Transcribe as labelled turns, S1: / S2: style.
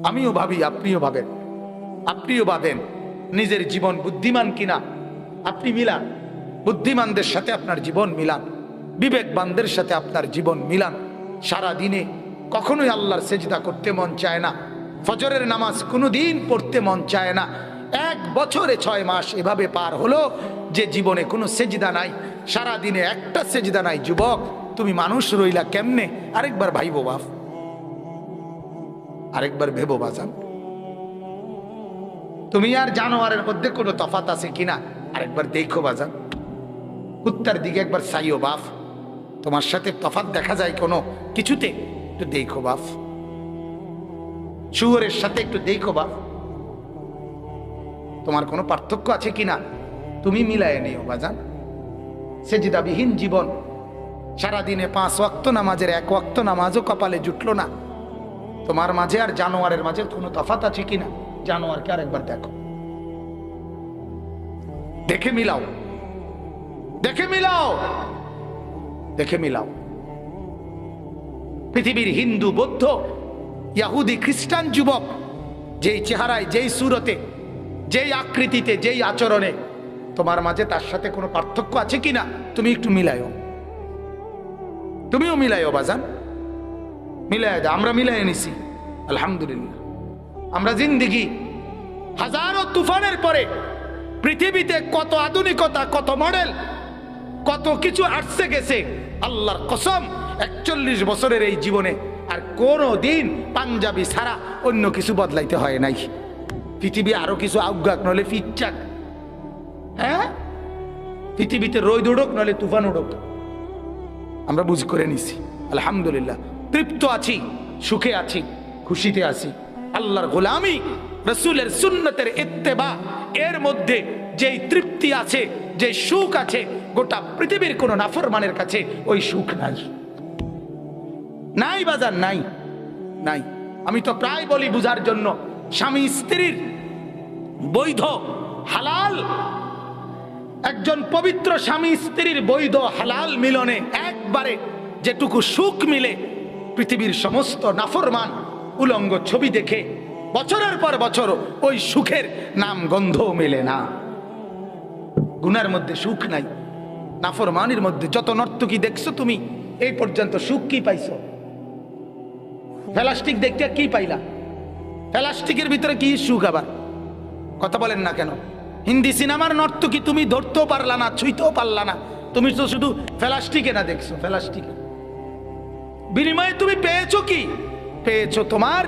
S1: আমিও ভাবি, আপনিও ভাবেন, আপনিও ভাবেন নিজের জীবন বুদ্ধিমান কিনা। আপনি মিলান, বুদ্ধিমানদের সাথে আপনার জীবন মিলান, বিবেকবানদের সাথে আপনার জীবন মিলান। সারা দিনে কখনোই আল্লাহর সেজদা করতে মন চায় না, ফজরের নামাজ কোনোদিন পড়তে মন চায় না। 1 বছরে 6 মাস এভাবে পার হলো যে জীবনে কোনো সেজদা নাই, সারা দিনে একটা সেজদা নাই। যুবক, তুমি মানুষ রইলা কেমনে? আরেকবার ভাইবো বাপ, আরেকবার ভেবো বাজান, তুমি আর জানোয়ারের মধ্যে কোনো তফাত আছে কিনা আরেকবার দেখো বাজান। কুত্তার দিকে একবার চাইও বাপ, তোমার সাথে তফাত দেখা যায় কোনো কিছুতে? একটু দেখো বাপ। শুয়োরের সাথে একটু দেখো বাপ, তোমার কোনো পার্থক্য আছে কিনা? তুমি মিলায় নিও বাজান। সেজদাবিহীন জীবন, সারাদিনে 5 ওয়াক্ত নামাজের 1 ওয়াক্ত নামাজও কপালে জুটলো না। তোমার মাঝে আর জানোয়ারের মাঝে কোনো তফাত আছে কিনা? জানোয়ারকে আরেকবার দেখো, দেখে মিলাও, দেখে মিলাও, দেখে মিলাও। পৃথিবীর হিন্দু, বৌদ্ধ, ইহুদি, খ্রিস্টান যুবক যেই চেহারায়, যেই সুরতে, যেই আকৃতিতে, যেই আচরণে, তোমার মাঝে তার সাথে কোনো পার্থক্য আছে কিনা তুমি একটু মিলাইও। তুমিও মিলাইও বাজান, মিলাই দাও। আমরা মিলাই নিছি আলহামদুলিল্লাহ। আমরা জিন্দেগি হাজারো তুফানের পরে পৃথিবীতে কত আধুনিকতা, কত মডেল, কত কিছু আসছে গেছে। আল্লাহর কসম 41 বছরের এই জীবনে আর কোনো দিন পাঞ্জাবি ছাড়া অন্য কিছু বদলাইতে হয় নাই। পৃথিবী আরো কিছু আজ্ঞাক নলে ফিচ্চাক, হ্যাঁ, পৃথিবীতে রোদ উড়ুক নলে তুফান উড়ুক, আমরা বুঝ করে নিছি আলহামদুলিল্লাহ। তৃপ্ত আছি, সুখে আছি, খুশিতে আছি। আল্লাহর গোলামি, রসুলের সুন্নতের ইত্তেবা, এর মধ্যে যেই তৃপ্তি আছে, যে সুখ আছে, গোটা পৃথিবীর কোন নাফরমানের কাছে ওই সুখ নাই। নাই বাজার, নাই, নাই। আমি তো প্রায় বলি বুঝার জন্য, স্বামী স্ত্রীর বৈধ হালাল, একজন পবিত্র স্বামী স্ত্রীর বৈধ হালাল মিলনে একবারে যেটুকু সুখ মিলে, পৃথিবীর সমস্ত নাফরমান উলঙ্গ ছবি দেখে বছরের পর বছর ওই সুখের নাম গন্ধ মেলে না। গুনার মধ্যে সুখ নাই, নাফরমানির মধ্যে যত নর্তকী দেখছো তুমি এই পর্যন্ত সুখ কি পাইছো? প্লাস্টিক দেখতে কি পাইলা? প্লাস্টিকের ভিতরে কি সুখ? আবার কথা বলেন না কেন? হিন্দি সিনেমার নর্তকী তুমি ধরতেও পারলা না, ছুঁইতেও পারলা না, তুমি তো শুধু প্লাস্টিকে না দেখছো। প্লাস্টিকে বিনিময়ে তুমি পেয়েছো কি? পেয়েছো তোমার